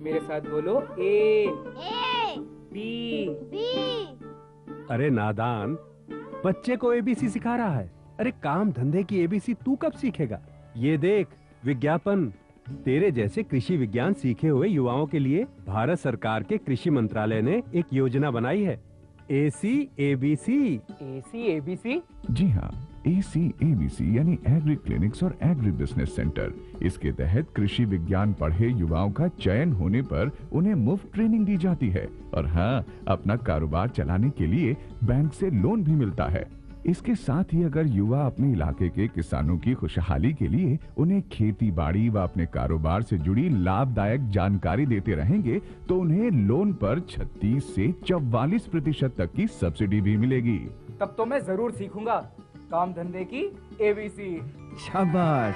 मेरे साथ बोलो ए ए बी। बी। अरे नादान, बच्चे को एबीसी सिखा रहा है। अरे काम धंधे की एबीसी तू कब सीखेगा? ये देख विज्ञापन। तेरे जैसे कृषि विज्ञान सीखे हुए युवाओं के लिए भारत सरकार के कृषि मंत्रालय ने एक योजना बनाई है, एसी एबीसी। जी हाँ, ACABC यानी एग्री क्लिनिक्स और एग्री बिजनेस सेंटर। इसके तहत कृषि विज्ञान पढ़े युवाओं का चयन होने पर उन्हें मुफ्त ट्रेनिंग दी जाती है और हाँ, अपना कारोबार चलाने के लिए बैंक से लोन भी मिलता है। इसके साथ ही अगर युवा अपने इलाके के किसानों की खुशहाली के लिए उन्हें खेती बाड़ी व अपने कारोबार से जुड़ी लाभदायक जानकारी देते रहेंगे तो उन्हें लोन पर 36 से 44% तक की सब्सिडी भी मिलेगी। तब तो मैं जरूर सीखूंगा काम धंधे की एबीसी। शाबाश।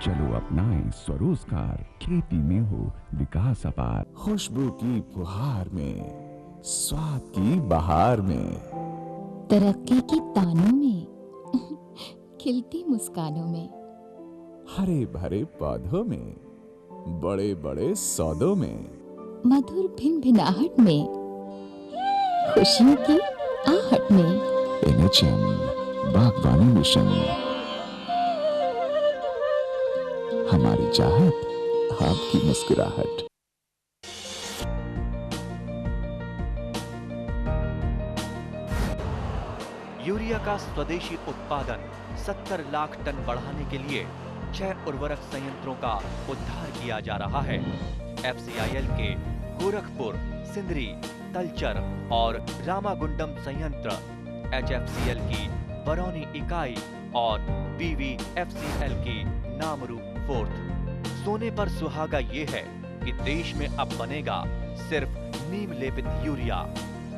चलो अपनाएं स्वरोजगार, खेती में हो विकास अपार, खुशबू की फुहार में, स्वाद की बहार में, तरक्की की तानों में, खिलती मुस्कानों में, हरे भरे पौधों में, बड़े बड़े सौदों में, मधुर भिनभिनाहट में, खुशियों की आहट में। NHM बागवानी मिशन, हमारी चाहत आपकी मुस्कुराहट। यूरिया का स्वदेशी उत्पादन 70 लाख टन बढ़ाने के लिए 6 उर्वरक संयंत्रों का उद्धार किया जा रहा है। FCIL के गोरखपुर, सिंदरी, तलचर और रामागुंडम संयंत्र, HFCL की बरौनी इकाई और BVFCL की नामरू फोर्थ। सोने पर सुहागा ये है कि देश में अब बनेगा सिर्फ नीम लेपित यूरिया,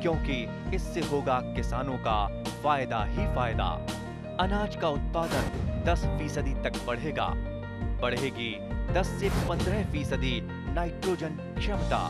क्योंकि इससे होगा किसानों का फायदा ही फायदा। अनाज का उत्पादन 10% तक बढ़ेगा। बढ़ेगी 10 से 15% नाइट्रोजन क्षमता।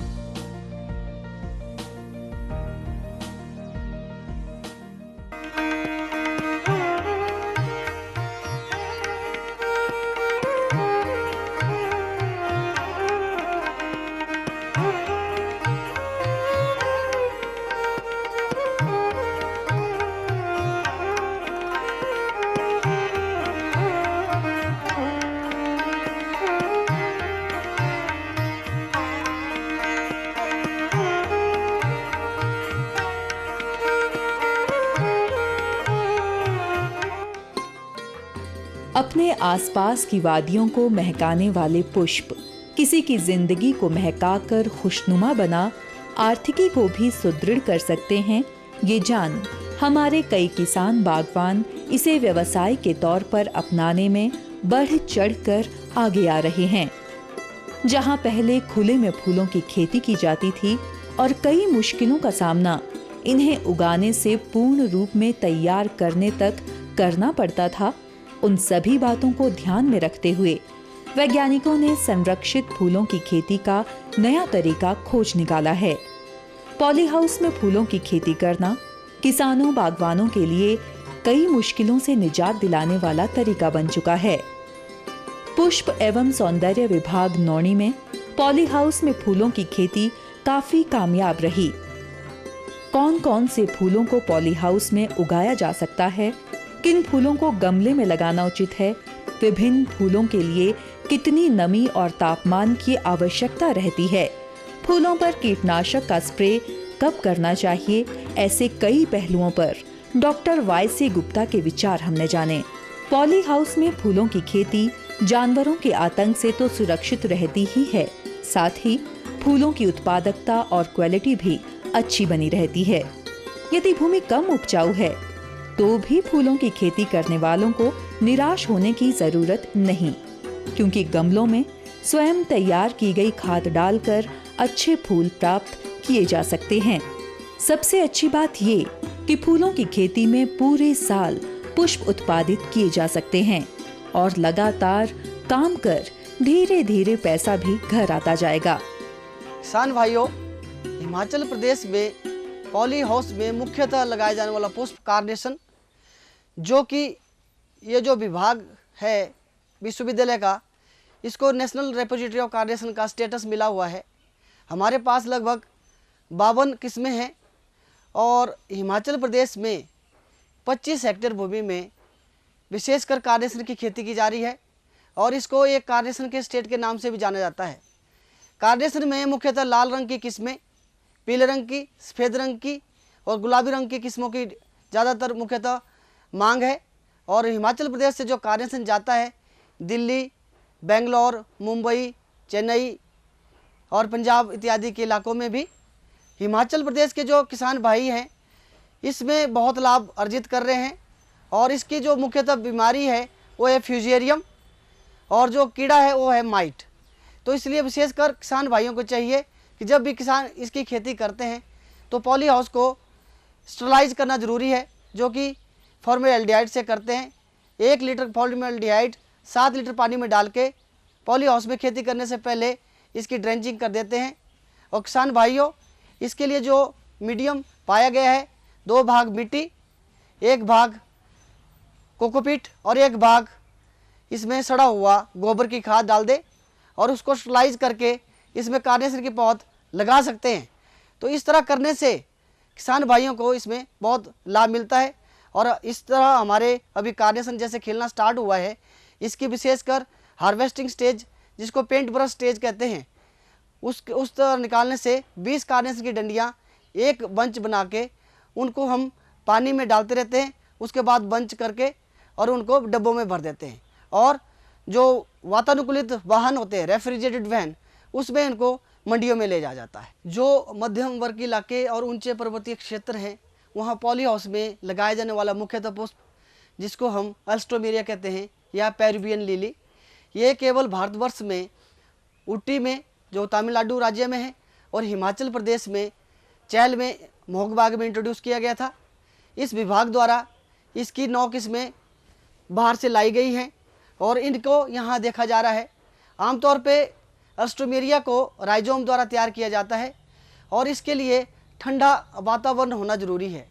अपने आसपास की वादियों को महकाने वाले पुष्प किसी की जिंदगी को महकाकर खुशनुमा बना आर्थिकी को भी सुदृढ़ कर सकते हैं। ये जान हमारे कई किसान बागवान इसे व्यवसाय के तौर पर अपनाने में बढ़ चढ़कर आगे आ रहे हैं। जहां पहले खुले में फूलों की खेती की जाती थी और कई मुश्किलों का सामना इन्हें उगाने से पूर्ण रूप में तैयार करने तक करना पड़ता था, उन सभी बातों को ध्यान में रखते हुए वैज्ञानिकों ने संरक्षित फूलों की खेती का नया तरीका खोज निकाला है। पॉली हाउस में फूलों की खेती करना किसानों बागवानों के लिए कई मुश्किलों से निजात दिलाने वाला तरीका बन चुका है। पुष्प एवं सौंदर्य विभाग नौणी में पॉली हाउस में फूलों की खेती काफी कामयाब रही। कौन कौन से फूलों को पॉली हाउस में उगाया जा सकता है, किन फूलों को गमले में लगाना उचित है, विभिन्न फूलों के लिए कितनी नमी और तापमान की आवश्यकता रहती है, फूलों पर कीटनाशक का स्प्रे कब करना चाहिए, ऐसे कई पहलुओं पर डॉक्टर YC गुप्ता के विचार हमने जाने। पॉली हाउस में फूलों की खेती जानवरों के आतंक से तो सुरक्षित रहती ही है, साथ ही फूलों की उत्पादकता और क्वालिटी भी अच्छी बनी रहती है। यदि भूमि कम उपजाऊ है तो भी फूलों की खेती करने वालों को निराश होने की जरूरत नहीं, क्योंकि गमलों में स्वयं तैयार की गई खाद डालकर अच्छे फूल प्राप्त किए जा सकते हैं। सबसे अच्छी बात ये कि फूलों की खेती में पूरे साल पुष्प उत्पादित किए जा सकते हैं और लगातार काम कर धीरे धीरे पैसा भी घर आता जाएगा। किसान भाइयों, हिमाचल प्रदेश में पॉली हाउस में मुख्यतः लगाया जाने वाला पुष्प कार्नेशन, जो कि ये जो विभाग है विश्वविद्यालय का, इसको नेशनल रेपोजिटरी ऑफ कार्नेशन का स्टेटस मिला हुआ है। हमारे पास लगभग 52 किस्में हैं और हिमाचल प्रदेश में 25 हेक्टेयर भूमि में विशेषकर कारनेशन की खेती की जा रही है और इसको एक कारनेशन के स्टेट के नाम से भी जाना जाता है। कारनेशन में मुख्यतः लाल रंग की किस्में, पीले रंग की, सफ़ेद रंग की और गुलाबी रंग की किस्मों की ज़्यादातर मुख्यतः मांग है। और हिमाचल प्रदेश से जो कारनेशन जाता है दिल्ली, बेंगलोर, मुंबई, चेन्नई और पंजाब इत्यादि के इलाकों में भी हिमाचल प्रदेश के जो किसान भाई हैं इसमें बहुत लाभ अर्जित कर रहे हैं। और इसकी जो मुख्यतः बीमारी है वो है फ्यूजेरियम और जो कीड़ा है वो है माइट। तो इसलिए विशेषकर किसान भाइयों को चाहिए कि जब भी किसान इसकी खेती करते हैं तो पॉली हाउस को स्टरलाइज करना ज़रूरी है, जो कि फॉर्मेल्डिहाइड से करते हैं। 1 लीटर फॉर्मेल्डिहाइड 7 लीटर पानी में डाल के पॉली हाउस में खेती करने से पहले इसकी ड्रेंचिंग कर देते हैं। और किसान भाइयों, इसके लिए जो मीडियम पाया गया है 2 भाग मिट्टी, 1 भाग कोकोपीट और 1 भाग इसमें सड़ा हुआ गोबर की खाद डाल दे और उसको स्टरलाइज करके इसमें कारनेशन की पौध लगा सकते हैं। तो इस तरह करने से किसान भाइयों को इसमें बहुत लाभ मिलता है। और इस तरह हमारे अभी कारनेशन जैसे खिलना स्टार्ट हुआ है, इसकी विशेषकर हार्वेस्टिंग स्टेज जिसको पेंट ब्रश स्टेज कहते हैं उस तरह निकालने से 20 कारनेशन की डंडियाँ एक बंच बना के उनको हम पानी में डालते रहते हैं, उसके बाद बंच करके और उनको डब्बों में भर देते हैं। और जो वातानुकूलित वाहन होते हैं रेफ्रिजरेटेड वैन, उसमें इनको मंडियों में ले जाया जाता है। जो मध्यम वर्ग के इलाके और ऊंचे पर्वतीय क्षेत्र हैं वहाँ पॉली हाउस में लगाया जाने वाला मुख्यतः पुष्प जिसको हम अल्स्ट्रोमेरिया कहते हैं या पेरुवियन लिली, ये केवल भारतवर्ष में ऊटी में जो तमिलनाडु राज्य में है और हिमाचल प्रदेश में चैल में मोहगबाग में इंट्रोड्यूस किया गया था। इस विभाग द्वारा इसकी 9 किस्में बाहर से लाई गई हैं और इनको यहाँ देखा जा रहा है। आमतौर पे अल्स्ट्रोमेरिया को राइजोम द्वारा तैयार किया जाता है और इसके लिए ठंडा वातावरण होना ज़रूरी है।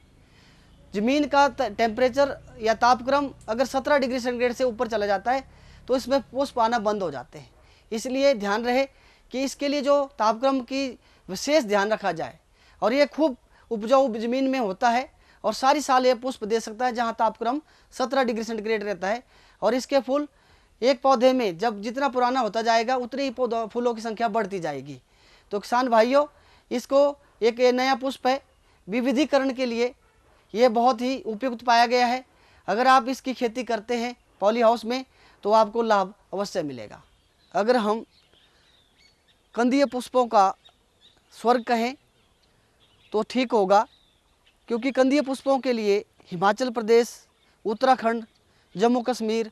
ज़मीन का टेम्परेचर या तापक्रम अगर 17 डिग्री सेंटीग्रेड से ऊपर चला जाता है तो इसमें पुष्प आना बंद हो जाते हैं। इसलिए ध्यान रहे कि इसके लिए जो तापक्रम की विशेष ध्यान रखा जाए। और ये खूब उपजाऊ ज़मीन में होता है और सारी साल ये पुष्प दे सकता है जहाँ तापक्रम 17 डिग्री सेंटीग्रेड रहता है। और इसके फूल एक पौधे में जब जितना पुराना होता जाएगा उतनी ही फूलों की संख्या बढ़ती जाएगी। तो किसान भाइयों, इसको एक नया पुष्प है, विविधीकरण के लिए ये बहुत ही उपयुक्त पाया गया है। अगर आप इसकी खेती करते हैं पॉली हाउस में तो आपको लाभ अवश्य मिलेगा। अगर हम कंदीय पुष्पों का स्वर्ग कहें तो ठीक होगा, क्योंकि कंदीय पुष्पों के लिए हिमाचल प्रदेश, उत्तराखंड, जम्मू कश्मीर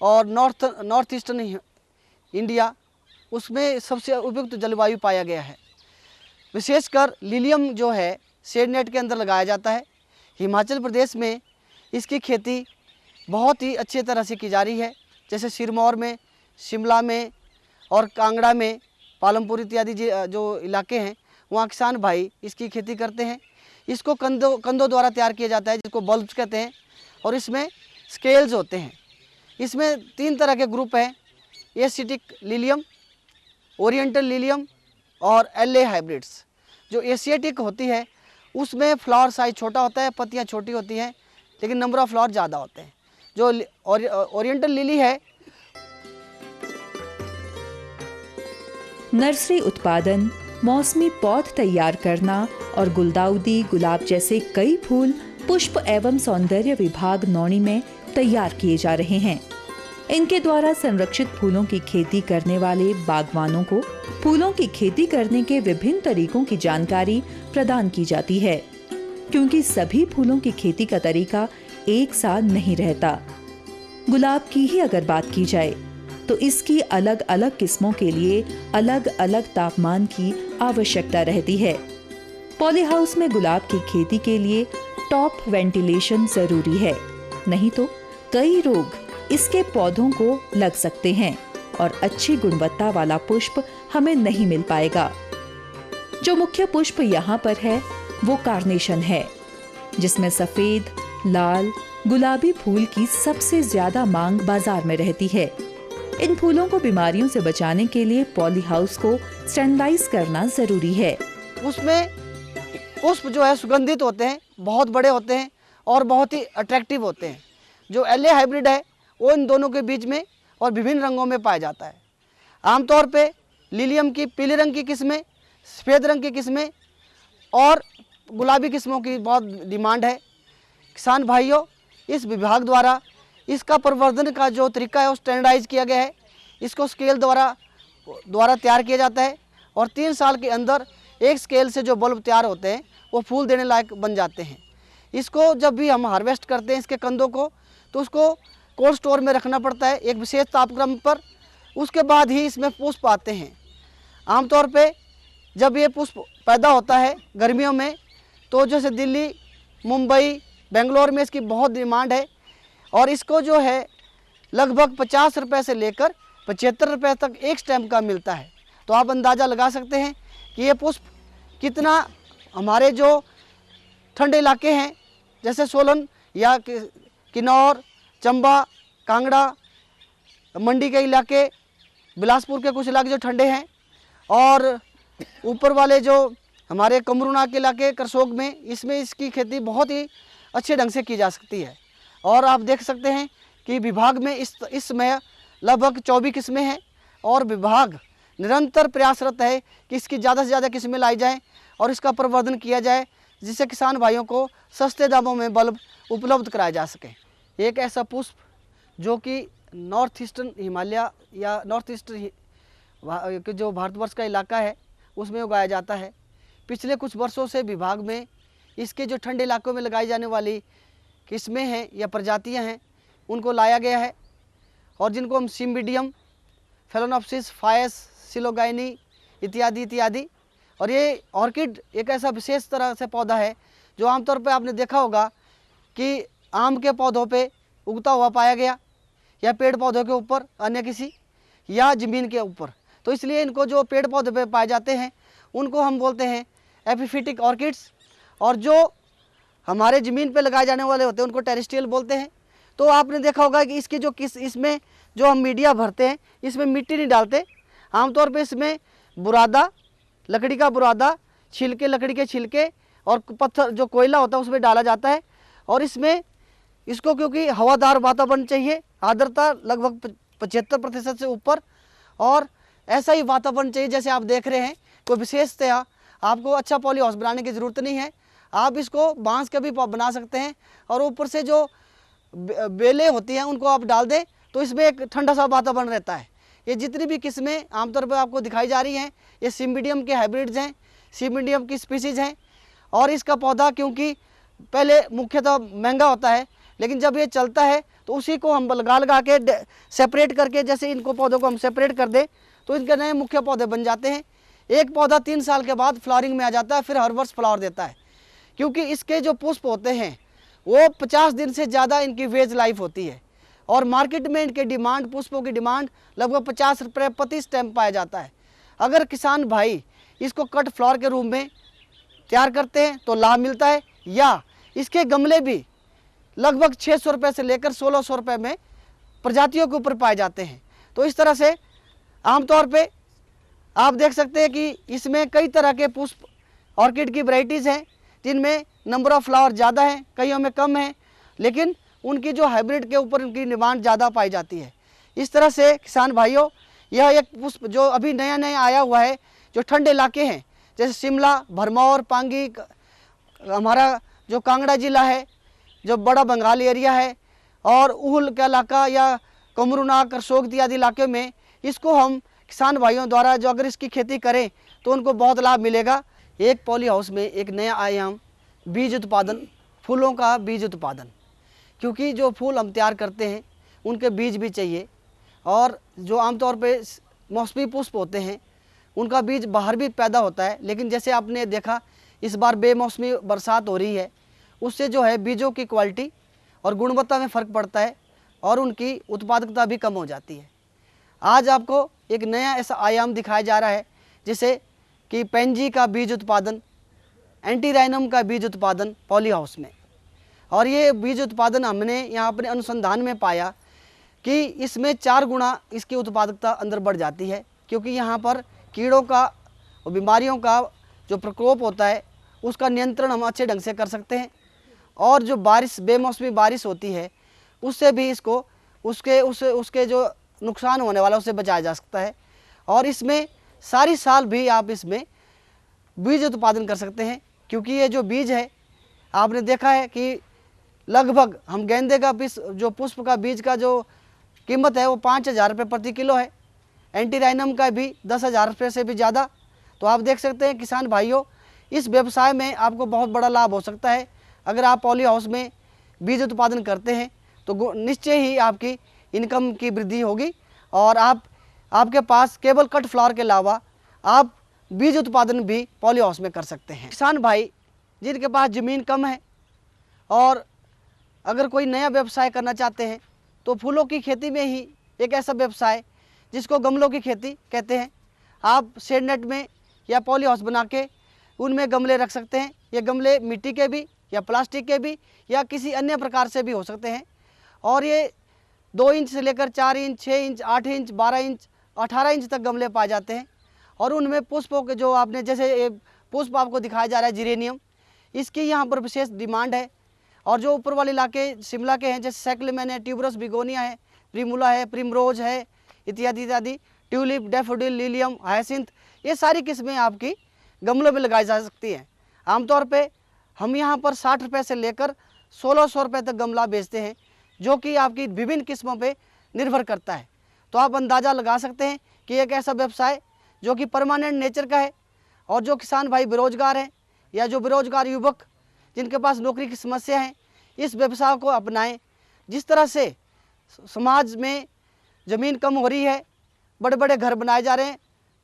और नॉर्थ ईस्टर्न इंडिया उसमें सबसे उपयुक्त जलवायु पाया गया है। विशेषकर लिलियम जो है शेड नेट के अंदर लगाया जाता है। हिमाचल प्रदेश में इसकी खेती बहुत ही अच्छी तरह से की जा रही है, जैसे सिरमौर में, शिमला में और कांगड़ा में, पालमपुर इत्यादि जो इलाके हैं वहाँ किसान भाई इसकी खेती करते हैं। इसको कंदों द्वारा तैयार किया जाता है जिसको बल्ब्स कहते हैं और इसमें स्केल्स होते हैं। इसमें 3 तरह के ग्रुप हैं, एसिटिक लिलियम, ओरिएंटल लिलियम और एलए हाइब्रिड्स। जो एशियाटिक होती है उसमें फ्लावर साइज छोटा होता है, पत्तियां छोटी होती हैं लेकिन नंबर ऑफ फ्लावर ज़्यादा होते हैं। जो ओरिएंटल लिली है नर्सरी उत्पादन, मौसमी पौध तैयार करना और गुलदाउदी, गुलाब जैसे कई फूल पुष्प एवं सौंदर्य विभाग नौणी में तैयार किए जा रहे हैं। इनके द्वारा संरक्षित फूलों की खेती करने वाले बागवानों को फूलों की खेती करने के विभिन्न तरीकों की जानकारी प्रदान की जाती है, क्योंकि सभी फूलों की खेती का तरीका एक सा नहीं रहता। गुलाब की ही अगर बात की जाए तो इसकी अलग अलग किस्मों के लिए अलग अलग तापमान की आवश्यकता रहती है। पॉली हाउस में गुलाब की खेती के लिए टॉप वेंटिलेशन जरूरी है, नहीं तो कई रोग इसके पौधों को लग सकते हैं और अच्छी गुणवत्ता वाला पुष्प हमें नहीं मिल पाएगा। जो मुख्य पुष्प यहाँ पर है वो कार्नेशन है, जिसमें सफेद, लाल, गुलाबी फूल की सबसे ज्यादा मांग बाजार में रहती है। इन फूलों को बीमारियों से बचाने के लिए पॉली हाउस को स्टरलाइज करना जरूरी है। उसमें पुष्प जो है सुगंधित होते हैं, बहुत बड़े होते हैं और बहुत ही अट्रैक्टिव होते हैं। जो LA हाइब्रिड है वो इन दोनों के बीच में और विभिन्न रंगों में पाया जाता है। आमतौर पे लिलियम की पीले रंग की किस्में, सफ़ेद रंग की किस्में और गुलाबी किस्मों की बहुत डिमांड है। किसान भाइयों, इस विभाग द्वारा इसका प्रवर्धन का जो तरीका है वो स्टैंडर्डाइज किया गया है। इसको स्केल द्वारा तैयार किया जाता है और 3 साल के अंदर एक स्केल से जो बल्ब तैयार होते हैं वो फूल देने लायक बन जाते हैं। इसको जब भी हम हार्वेस्ट करते हैं इसके कंदों को, तो उसको कोल्ड स्टोर में रखना पड़ता है एक विशेष तापक्रम पर। उसके बाद ही इसमें पुष्प आते हैं। आमतौर पे जब ये पुष्प पैदा होता है गर्मियों में, तो जैसे दिल्ली, मुंबई, बेंगलोर में इसकी बहुत डिमांड है और इसको जो है लगभग 50 रुपये से लेकर 75 रुपये तक एक स्टैम्प का मिलता है। तो आप अंदाज़ा लगा सकते हैं कि ये पुष्प कितना हमारे जो ठंडे इलाके हैं जैसे सोलन या किन्नौर, चंबा, कांगड़ा, मंडी के इलाके, बिलासपुर के कुछ इलाके जो ठंडे हैं और ऊपर वाले जो हमारे कमरूनाग के इलाके करसोग में, इसमें इसकी खेती बहुत ही अच्छे ढंग से की जा सकती है। और आप देख सकते हैं कि विभाग में इस समय लगभग 24 किस्में हैं और विभाग निरंतर प्रयासरत है कि इसकी ज़्यादा से ज़्यादा किस्में लाई जाएं और इसका प्रवर्धन किया जाए, जिससे किसान भाइयों को सस्ते दामों में बल्ब उपलब्ध कराया जा सके। एक ऐसा पुष्प जो कि नॉर्थ ईस्टर्न हिमालय या नॉर्थ ईस्ट जो भारतवर्ष का इलाका है उसमें उगाया जाता है। पिछले कुछ वर्षों से विभाग में इसके जो ठंडे इलाकों में लगाई जाने वाली किस्में हैं या प्रजातियां हैं उनको लाया गया है और जिनको हम सिम्बिडियम, फेलोनोप्सिस, फायस, सिलोगाइनी इत्यादि इत्यादि। और ये ऑर्किड एक ऐसा विशेष तरह से पौधा है जो आमतौर पर आपने देखा होगा कि आम के पौधों पे उगता हुआ पाया गया या पेड़ पौधों के ऊपर अन्य किसी या ज़मीन के ऊपर। तो इसलिए इनको जो पेड़ पौधे पे पाए जाते हैं उनको हम बोलते हैं एपिफिटिक ऑर्किड्स, और जो हमारे ज़मीन पे लगाए जाने वाले होते हैं उनको टेरेस्ट्रियल बोलते हैं। तो आपने देखा होगा कि इसकी जो इसमें जो हम मीडिया भरते हैं इसमें मिट्टी नहीं डालते। आमतौर पे इसमें बुरादा, लकड़ी का बुरादा, छिलके, लकड़ी के छिलके और पत्थर जो कोयला होता है उसमें डाला जाता है। और इसमें इसको क्योंकि हवादार वातावरण चाहिए, आर्द्रता लगभग 75% से ऊपर, और ऐसा ही वातावरण चाहिए जैसे आप देख रहे हैं। कोई विशेषतया आपको अच्छा पॉली हाउस बनाने की ज़रूरत नहीं है, आप इसको बांस का भी बना सकते हैं और ऊपर से जो बेलें होती हैं उनको आप डाल दें तो इसमें एक ठंडा सा वातावरण रहता है। ये जितनी भी किस्में आमतौर पर आपको दिखाई जा रही हैं ये सिम्बिडियम के हाइब्रिड्स हैं, सिम्बिडियम की स्पीसीज़ हैं। और इसका पौधा क्योंकि पहले मुख्यतः महंगा होता है, लेकिन जब ये चलता है तो उसी को हम लगा के सेपरेट करके, जैसे इनको पौधों को हम सेपरेट कर दें तो इनके नए मुख्य पौधे बन जाते हैं। एक पौधा 3 साल के बाद फ्लावरिंग में आ जाता है, फिर हर वर्ष फ्लावर देता है। क्योंकि इसके जो पुष्प होते हैं वो 50 दिन से ज़्यादा इनकी वेज लाइफ होती है और मार्केट में इनके डिमांड, पुष्पों की डिमांड लगभग 50 रुपये प्रति स्टैम्प पाया जाता है। अगर किसान भाई इसको कट फ्लावर के रूप में तैयार करते हैं तो लाभ मिलता है, या इसके गमले भी लगभग 600 रुपये से लेकर 1600 रुपये में प्रजातियों के ऊपर पाए जाते हैं। तो इस तरह से आमतौर पे आप देख सकते हैं कि इसमें कई तरह के पुष्प ऑर्किड की वैरायटीज़ हैं जिनमें नंबर ऑफ़ फ्लावर ज़्यादा है, कईयों में कम है, लेकिन उनकी जो हाइब्रिड के ऊपर उनकी डिमांड ज़्यादा पाई जाती है। इस तरह से किसान भाइयों, यह एक पुष्प जो अभी नया नया आया हुआ है, जो ठंडे इलाके हैं जैसे शिमला, भरमौर, पांगी, हमारा जो कांगड़ा ज़िला है, जो बड़ा बंगाल एरिया है, और उहुल का इलाका या कमरूनाग, करसोग इत्यादि इलाके में इसको हम किसान भाइयों द्वारा जो अगर इसकी खेती करें तो उनको बहुत लाभ मिलेगा। एक पॉली हाउस में एक नया आयाम बीज उत्पादन, फूलों का बीज उत्पादन, क्योंकि जो फूल हम तैयार करते हैं उनके बीज भी चाहिए, और जो आमतौर पे मौसमी पुष्प होते हैं उनका बीज बाहर भी पैदा होता है, लेकिन जैसे आपने देखा इस बार बेमौसमी बरसात हो रही है, उससे जो है बीजों की क्वालिटी और गुणवत्ता में फ़र्क पड़ता है और उनकी उत्पादकता भी कम हो जाती है। आज आपको एक नया ऐसा आयाम दिखाया जा रहा है जैसे कि पेंजी का बीज उत्पादन, एंटीराइनम का बीज उत्पादन पॉली हाउस में। और ये बीज उत्पादन हमने यहाँ अपने अनुसंधान में पाया कि इसमें 4 गुना इसकी उत्पादकता अंदर बढ़ जाती है, क्योंकि यहाँ पर कीड़ों का और बीमारियों का जो प्रकोप होता है उसका नियंत्रण हम अच्छे ढंग से कर सकते हैं। और जो बारिश, बेमौसमी बारिश होती है, उससे भी इसको उसके जो नुकसान होने वाला उससे बचाया जा सकता है। और इसमें सारी साल भी आप इसमें बीज उत्पादन कर सकते हैं, क्योंकि ये जो बीज है आपने देखा है कि लगभग हम गेंदे का जो पुष्प का बीज का जो कीमत है वो 5,000 रुपये प्रति किलो है, एंटीराइनम का भी 10,000 रुपये से भी ज़्यादा। तो आप देख सकते हैं किसान भाइयों, इस व्यवसाय में आपको बहुत बड़ा लाभ हो सकता है। अगर आप पॉली हाउस में बीज उत्पादन करते हैं तो निश्चय ही आपकी इनकम की वृद्धि होगी और आपके पास केवल कट फ्लावर के अलावा आप बीज उत्पादन भी पॉली हाउस में कर सकते हैं। किसान भाई जिनके पास ज़मीन कम है और अगर कोई नया व्यवसाय करना चाहते हैं तो फूलों की खेती में ही एक ऐसा व्यवसाय जिसको गमलों की खेती कहते हैं। आप शेड नेट में या पॉली हाउस बना के उनमें गमले रख सकते हैं। ये गमले मिट्टी के भी या प्लास्टिक के भी या किसी अन्य प्रकार से भी हो सकते हैं। और ये 2 इंच से लेकर 4 inch, 6 inch, 8 inch, 12 inch, 18 inch तक गमले पाए जाते हैं। और उनमें पुष्पों के जो आपने जैसे ये पुष्प आपको दिखाया जा रहा है जिरेनियम, इसकी यहाँ पर विशेष डिमांड है। और जो ऊपर वाले इलाके शिमला के हैं जैसे साइक्लेमेन है, ट्यूबरस बिगोनिया है, प्रिमुला है, प्रिमरोज है, इत्यादि इत्यादि, ट्यूलिप, डैफोडिल, लिलियम, हायसिंथ, ये सारी किस्में आपकी गमलों में लगाई जा सकती हैं। आमतौर पे हम यहाँ पर 60 रुपये से लेकर 1600 रुपये तक गमला बेचते हैं, जो कि आपकी विभिन्न किस्मों पे निर्भर करता है। तो आप अंदाज़ा लगा सकते हैं कि एक ऐसा व्यवसाय जो कि परमानेंट नेचर का है और जो किसान भाई बेरोजगार हैं या जो बेरोजगार युवक जिनके पास नौकरी की समस्या है, इस व्यवसाय को अपनाएं। जिस तरह से समाज में ज़मीन कम हो रही है, बड़े बड़े घर बनाए जा रहे हैं,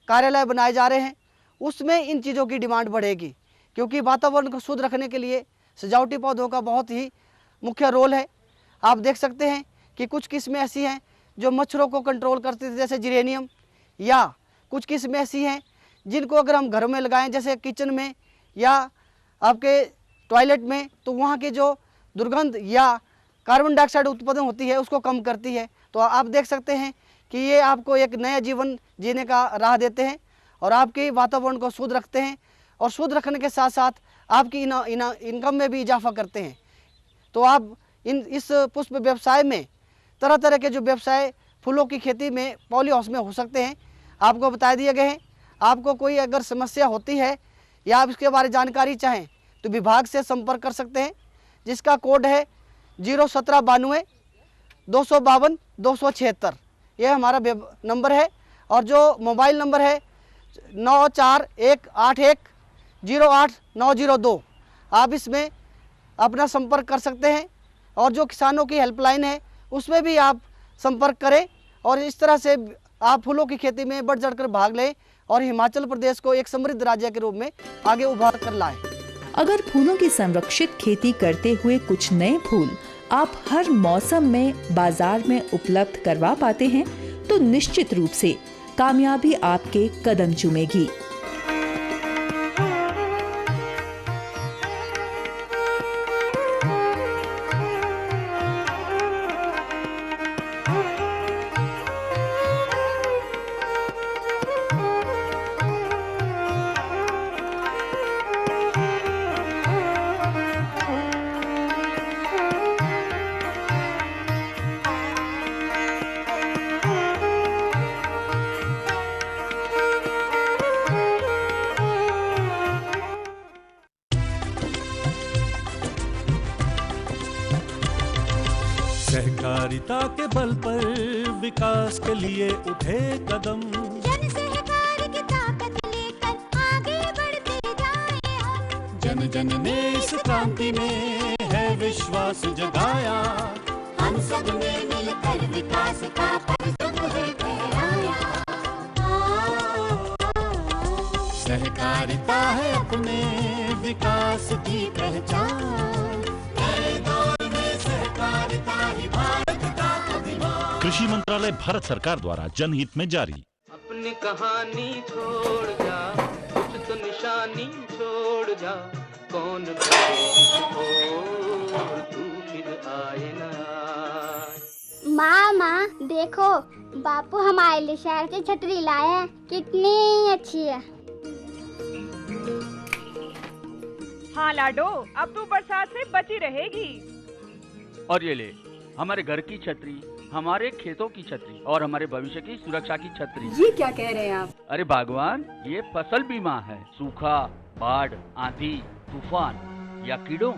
कार्यालय बनाए जा रहे हैं, उसमें इन चीज़ों की डिमांड बढ़ेगी, क्योंकि वातावरण को शुद्ध रखने के लिए सजावटी पौधों का बहुत ही मुख्य रोल है। आप देख सकते हैं कि कुछ किस्में ऐसी हैं जो मच्छरों को कंट्रोल करती थी जैसे जिरेनियम, या कुछ किस्में ऐसी हैं जिनको अगर हम घरों में लगाएं जैसे किचन में या आपके टॉयलेट में, तो वहाँ की जो दुर्गंध या कार्बन डाइऑक्साइड उत्पादन होती है उसको कम करती है। तो आप देख सकते हैं कि ये आपको एक नया जीवन जीने का राह देते हैं और आपके वातावरण को शुद्ध रखते हैं और शुद्ध रखने के साथ साथ आपकी इनकम में भी इजाफा करते हैं। तो आप इस पुष्प व्यवसाय में तरह तरह के जो व्यवसाय फूलों की खेती में पॉली हाउस में हो सकते हैं, आपको बता दिए गए हैं। आपको कोई अगर समस्या होती है या आप इसके बारे में जानकारी चाहें तो विभाग से संपर्क कर सकते हैं, जिसका कोड है 01792 252 276। यह हमारा नंबर है। और जो मोबाइल नंबर है 9418108902, आप इसमें अपना संपर्क कर सकते हैं। और जो किसानों की हेल्पलाइन है उसमें भी आप संपर्क करें और इस तरह से आप फूलों की खेती में बढ़ चढ़कर भाग लें और हिमाचल प्रदेश को एक समृद्ध राज्य के रूप में आगे उभार कर लाएं। अगर फूलों की संरक्षित खेती करते हुए कुछ नए फूल आप हर मौसम में बाजार में उपलब्ध करवा पाते हैं तो निश्चित रूप से कामयाबी आपके कदम चूमेगी। सहकारिता के बल पर विकास के लिए उठे कदम, जन सहकार की ताकत लेकर आगे बढ़ते जाएं हम। जन जन ने इस क्रांति में है विश्वास जगाया, हम सब ने मिलकर विकास का परिश्रम है फहराया। सहकारिता है अपने विकास की पहचान, नए दौर में सहकारिता ही भारत का अभिमान। कृषि मंत्रालय भारत सरकार द्वारा जनहित में जारी। अपनी कहानी छोड़ जा, कुछ तो निशानी छोड़ जा, कौन और तू फिर आए ना। माँ देखो, बापू हमारे लिए शहर से छतरी लाए हैं, कितनी अच्छी है। हाँ लाडो, अब तू बरसात से बची रहेगी। और ये ले, हमारे घर की छतरी, हमारे खेतों की छतरी और हमारे भविष्य की सुरक्षा की छतरी। ये क्या कह रहे हैं आप? अरे भगवान, ये फसल बीमा है। सूखा, बाढ़, आंधी, तूफान या कीड़ों